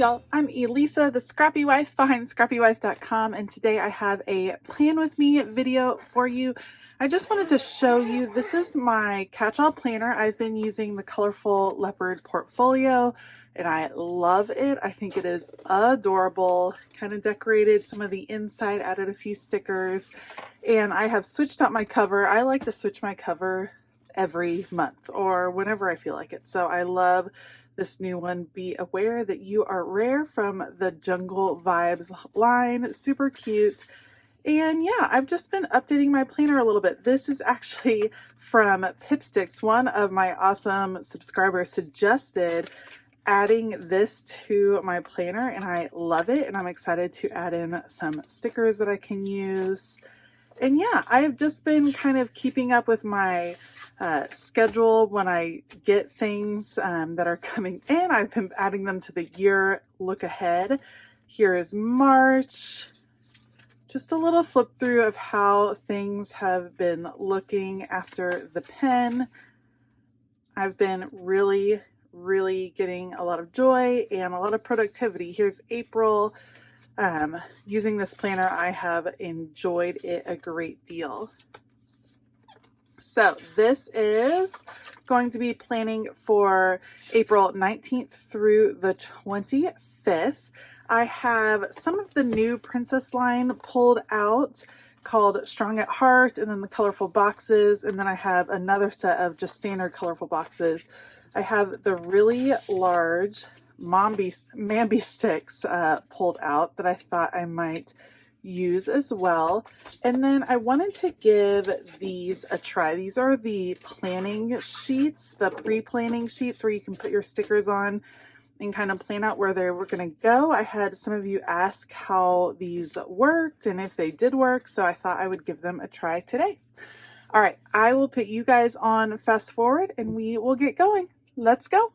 y'all, I'm Elisa, the Scrappy Wife behind ScrappyWife.com, and today I have a plan with me video for you. I just wanted to show you, this is my catch-all planner. I've been using the colorful leopard portfolio and I love it. I think it is adorable. Kind of decorated some of the inside, added a few stickers, and I have switched out my cover. I like to switch my cover every month or whenever I feel like it. So I love this new one. Be aware that you are rare from the Jungle Vibes line. Super cute. And yeah, I've just been updating my planner a little bit. This is actually from Pipsticks. One of my awesome subscribers suggested adding this to my planner and I love it, and I'm excited to add in some stickers that I can use. And yeah, I've just been kind of keeping up with my schedule when I get things that are coming in. I've been adding them to the year look ahead. Here is March. Just a little flip through of how things have been looking after the pen. I've been really getting a lot of joy and a lot of productivity. Here's April. Using this planner, I have enjoyed it a great deal. So this is going to be planning for April 19th through the 25th. I have some of the new Princess line pulled out called Strong at Heart, and then the colorful boxes, and then I have another set of just standard colorful boxes. I have the really large Mambi sticks pulled out that I thought I might use as well. And then I wanted to give these a try. These are the planning sheets, the pre-planning sheets where you can put your stickers on and kind of plan out where they were going to go. I had some of you ask how these worked and if they did work, so I thought I would give them a try today. All right, I will put you guys on fast forward and we will get going. Let's go.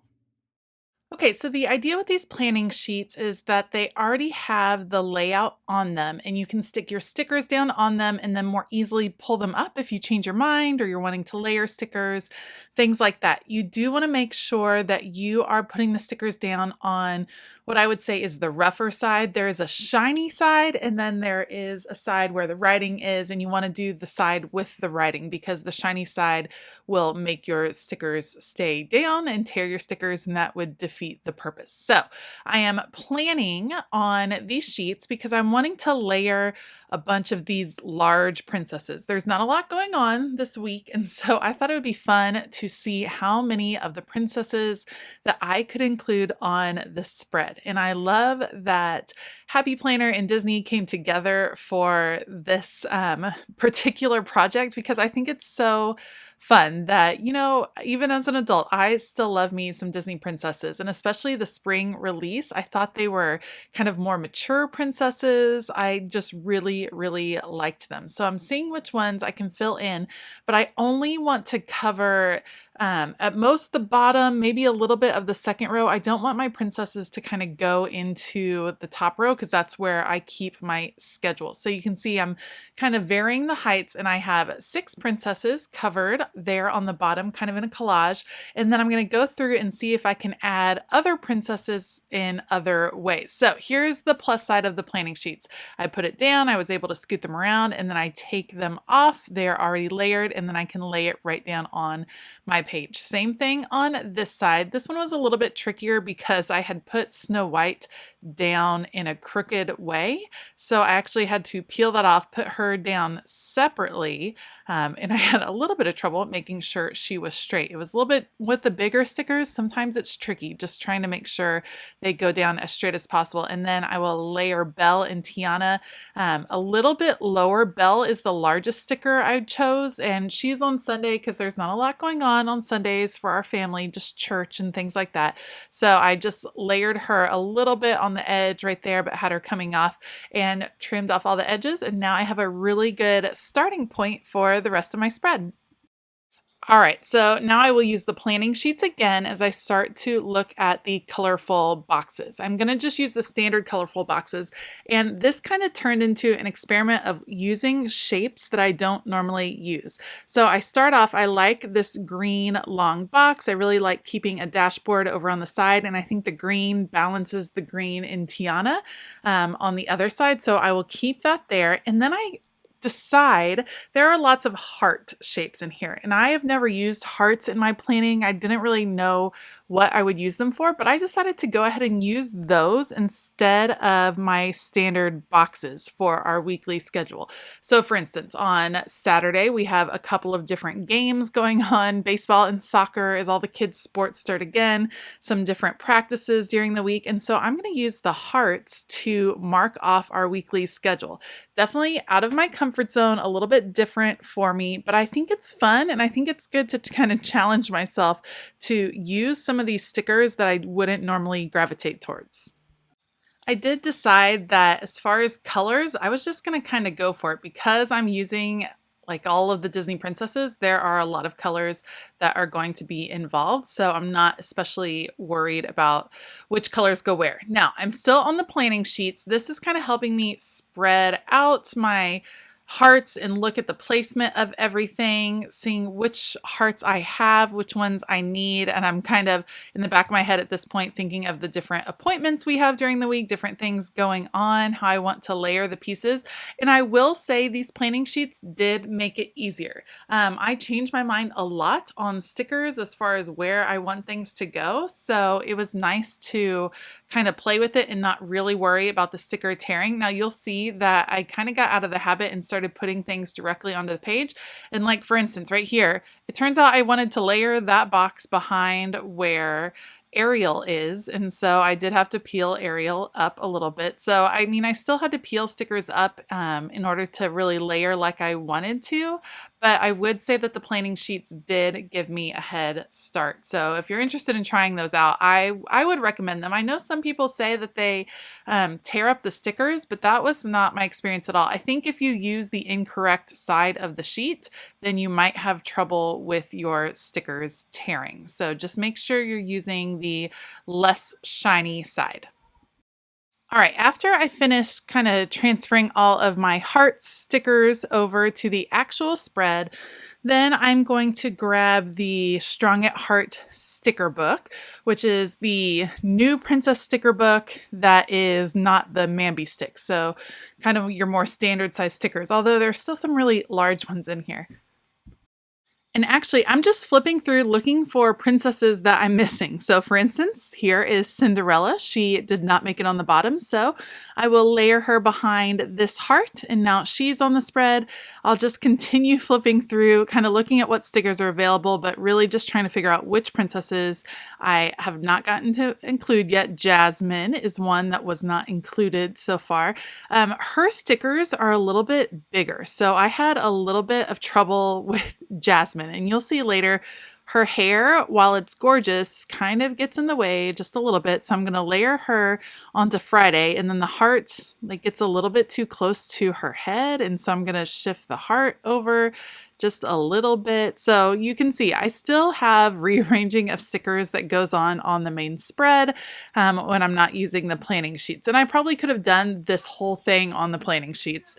Okay, so the idea with these planning sheets is that they already have the layout on them, and you can stick your stickers down on them and then more easily pull them up if you change your mind or you're wanting to layer stickers, things like that. You do want to make sure that you are putting the stickers down on what I would say is the rougher side. There is a shiny side, and then there is a side where the writing is, and you want to do the side with the writing because the shiny side will make your stickers stay down and tear your stickers, and that would defeat the purpose. So I am planning on these sheets because I'm wanting to layer a bunch of these large princesses. There's not a lot going on this week, and so I thought it would be fun to see how many of the princesses that I could include on the spread. And I love that Happy Planner and Disney came together for this particular project because I think it's so fun that, you know, even as an adult, I still love me some Disney princesses, and especially the spring release. I thought they were kind of more mature princesses. I just really liked them. So I'm seeing which ones I can fill in, but I only want to cover at most the bottom, maybe a little bit of the second row. I don't want my princesses to kind of go into the top row because that's where I keep my schedule. So you can see I'm kind of varying the heights, and I have 6 princesses covered there on the bottom, kind of in a collage. And then I'm going to go through and see if I can add other princesses in other ways. So here's the plus side of the planning sheets. I put it down, I was able to scoot them around, and then I take them off. They're already layered, and then I can lay it right down on my page. Same thing on this side. This one was a little bit trickier because I had put Snow White down in a crooked way. So I actually had to peel that off, put her down separately, and I had a little bit of trouble making sure she was straight. It was a little bit with the bigger stickers. Sometimes it's tricky just trying to make sure they go down as straight as possible. And then I will layer Belle and Tiana a little bit lower. Belle is the largest sticker I chose, and she's on Sunday because there's not a lot going on Sundays for our family, just church and things like that. So I just layered her a little bit on the edge right there, but had her coming off and trimmed off all the edges. And now I have a really good starting point for the rest of my spread. All right, so now I will use the planning sheets again as I start to look at the colorful boxes. I'm going to just use the standard colorful boxes, and this kind of turned into an experiment of using shapes that I don't normally use. So I start off, I like this green long box. I really like keeping a dashboard over on the side, and I think the green balances the green in Tiana on the other side, so I will keep that there. And then I decide there are lots of heart shapes in here, and I have never used hearts in my planning. I didn't really know what I would use them for, but I decided to go ahead and use those instead of my standard boxes for our weekly schedule. So for instance, on Saturday, we have a couple of different games going on. Baseball and soccer as all the kids' sports start again, some different practices during the week. And so I'm going to use the hearts to mark off our weekly schedule. Definitely out of my comfort zone, a little bit different for me, but I think it's fun and I think it's good to kind of challenge myself to use some of these stickers that I wouldn't normally gravitate towards. I did decide that as far as colors, I was just going to kind of go for it because I'm using like all of the Disney princesses. There are a lot of colors that are going to be involved, so I'm not especially worried about which colors go where. Now, I'm still on the planning sheets. This is kind of helping me spread out my hearts and look at the placement of everything, seeing which hearts I have, which ones I need. And I'm kind of in the back of my head at this point thinking of the different appointments we have during the week, different things going on, how I want to layer the pieces. And I will say these planning sheets did make it easier. I changed my mind a lot on stickers as far as where I want things to go. So it was nice to kind of play with it and not really worry about the sticker tearing. Now you'll see that I kind of got out of the habit and started putting things directly onto the page. And like, for instance, right here, it turns out I wanted to layer that box behind where Ariel is, and so I did have to peel Ariel up a little bit. So I mean, I still had to peel stickers up in order to really layer like I wanted to, but I would say that the planning sheets did give me a head start. So if you're interested in trying those out, I would recommend them. I know some people say that they tear up the stickers, but that was not my experience at all. I think if you use the incorrect side of the sheet, then you might have trouble with your stickers tearing. So just make sure you're using the less shiny side. All right, after I finish kind of transferring all of my heart stickers over to the actual spread, then I'm going to grab the Strong at Heart sticker book, which is the new princess sticker book that is not the Mambi stick. So kind of your more standard size stickers, although there's still some really large ones in here. And actually, I'm just flipping through looking for princesses that I'm missing. So for instance, here is Cinderella. She did not make it on the bottom, so I will layer her behind this heart, and now she's on the spread. I'll just continue flipping through, kind of looking at what stickers are available, but really just trying to figure out which princesses I have not gotten to include yet. Jasmine is one that was not included so far. Her stickers are a little bit bigger, so I had a little bit of trouble with Jasmine. And you'll see later, her hair, while it's gorgeous, kind of gets in the way just a little bit. So I'm going to layer her onto Friday, and then the heart like gets a little bit too close to her head. And so I'm going to shift the heart over just a little bit. So you can see I still have rearranging of stickers that goes on the main spread when I'm not using the planning sheets. And I probably could have done this whole thing on the planning sheets,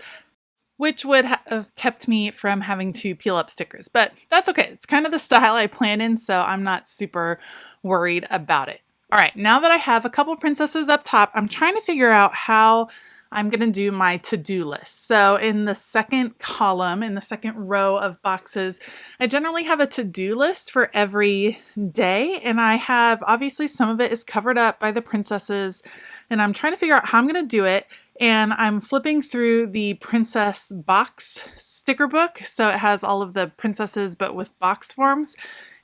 which would have kept me from having to peel up stickers. But that's okay. It's kind of the style I plan in, so I'm not super worried about it. All right, now that I have a couple princesses up top, I'm trying to figure out how I'm going to do my to-do list. So in the second column, in the second row of boxes, I generally have a to-do list for every day. And I have, obviously some of it is covered up by the princesses, and I'm trying to figure out how I'm going to do it. And I'm flipping through the princess box sticker book. So it has all of the princesses, but with box forms.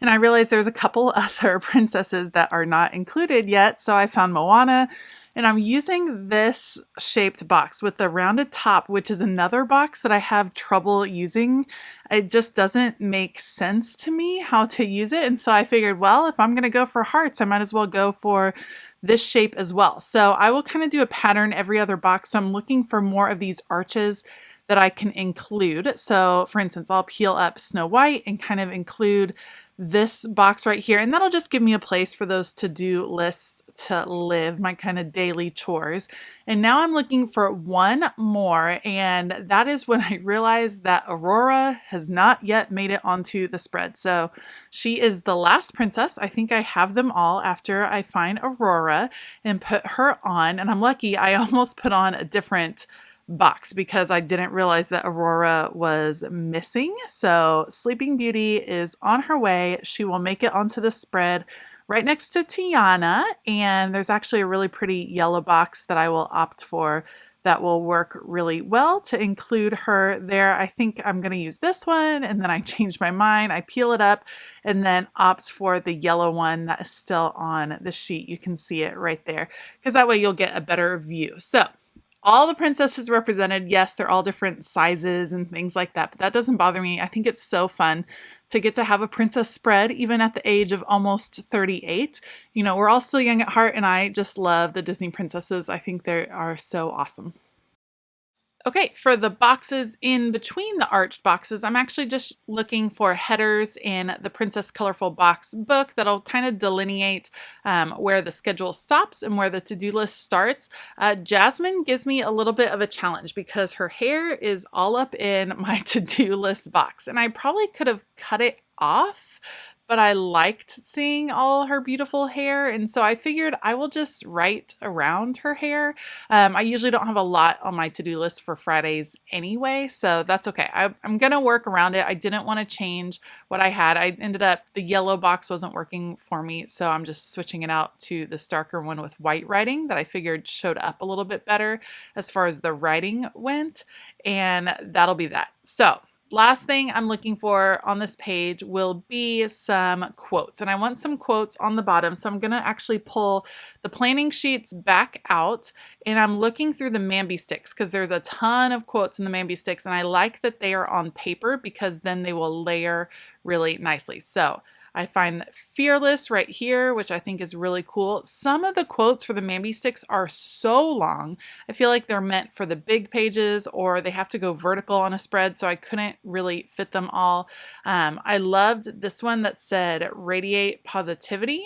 And I realized there's a couple other princesses that are not included yet. So I found Moana, and I'm using this shaped box with the rounded top, which is another box that I have trouble using. It just doesn't make sense to me how to use it. And so I figured, well, if I'm going to go for hearts, I might as well go for this shape as well. So I will kind of do a pattern every other box. So I'm looking for more of these arches that I can include. So for instance, I'll peel up Snow White and kind of include this box right here, and that'll just give me a place for those to-do lists to live, my kind of daily chores. And now I'm looking for one more, and that is when I realized that Aurora has not yet made it onto the spread. So she is the last princess. I think I have them all after I find Aurora and put her on, and I'm lucky I almost put on a different box because I didn't realize that Aurora was missing. So Sleeping Beauty is on her way. She will make it onto the spread right next to Tiana, and there's actually a really pretty yellow box that I will opt for that will work really well to include her there. I think I'm going to use this one, and then I change my mind. I peel it up and then opt for the yellow one that is still on the sheet. You can see it right there because that way you'll get a better view. So all the princesses represented, yes, they're all different sizes and things like that, but that doesn't bother me. I think it's so fun to get to have a princess spread, even at the age of almost 38. You know, we're all still young at heart, and I just love the Disney princesses. I think they are so awesome. Okay, for the boxes in between the arched boxes, I'm actually just looking for headers in the Princess Colorful Box book that'll kind of delineate where the schedule stops and where the to-do list starts. Jasmine gives me a little bit of a challenge because her hair is all up in my to-do list box, and I probably could have cut it off, but I liked seeing all her beautiful hair, and so I figured I will just write around her hair. I usually don't have a lot on my to-do list for Fridays anyway, so that's okay. I'm gonna work around it. I didn't want to change what I had. I ended up, the yellow box wasn't working for me, so I'm just switching it out to this darker one with white writing that I figured showed up a little bit better as far as the writing went, and that'll be that. So last thing I'm looking for on this page will be some quotes, and I want some quotes on the bottom. So I'm going to actually pull the planning sheets back out, and I'm looking through the Mambi sticks because there's a ton of quotes in the Mambi sticks, and I like that they are on paper because then they will layer really nicely. So I find Fearless right here, which I think is really cool. Some of the quotes for the Mambi sticks are so long. I feel like they're meant for the big pages, or they have to go vertical on a spread, so I couldn't really fit them all. I loved this one that said radiate positivity,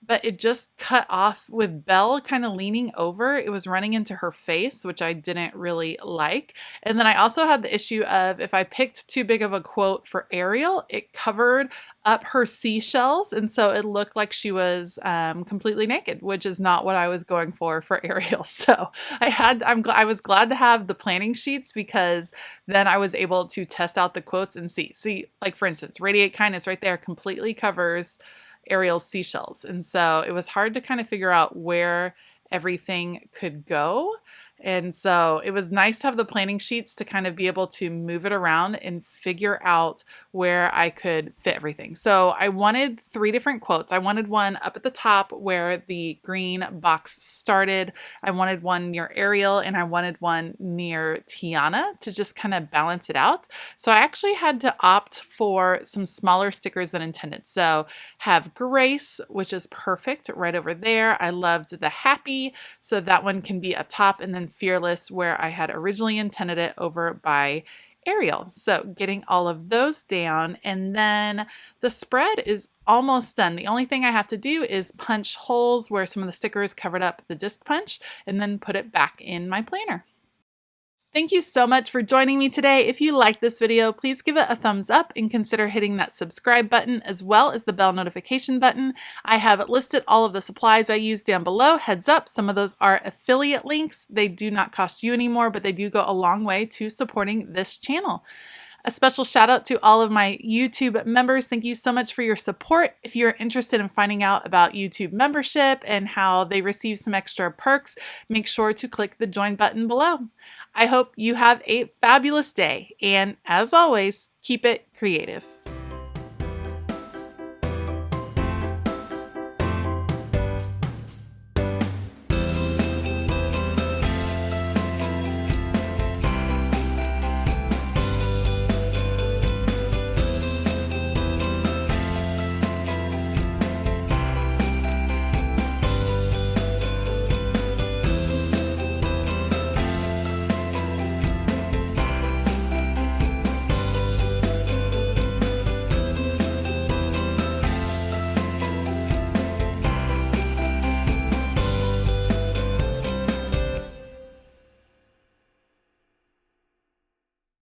but it just cut off with Belle kind of leaning over. It was running into her face, which I didn't really like. And then I also had the issue of if I picked too big of a quote for Ariel, it covered up her seashells, and so it looked like she was completely naked, which is not what I was going for Ariel. So I was glad to have the planning sheets because then I was able to test out the quotes and see, like for instance, radiate kindness right there completely covers Ariel's seashells, and so it was hard to kind of figure out where everything could go. And so it was nice to have the planning sheets to kind of be able to move it around and figure out where I could fit everything. So I wanted 3 different quotes. I wanted one up at the top where the green box started. I wanted one near Ariel, and I wanted one near Tiana to just kind of balance it out. So I actually had to opt for some smaller stickers than intended. So have Grace, which is perfect right over there. I loved the Happy, so that one can be up top, and then Fearless where I had originally intended it over by Ariel. So getting all of those down, and then the spread is almost done. The only thing I have to do is punch holes where some of the stickers covered up the disc punch and then put it back in my planner. Thank you so much for joining me today. If you liked this video, please give it a thumbs up and consider hitting that subscribe button as well as the bell notification button. I have listed all of the supplies I use down below. Heads up, some of those are affiliate links. They do not cost you anymore, but they do go a long way to supporting this channel. A special shout out to all of my YouTube members. Thank you so much for your support. If you're interested in finding out about YouTube membership and how they receive some extra perks, make sure to click the join button below. I hope you have a fabulous day, and as always, keep it creative.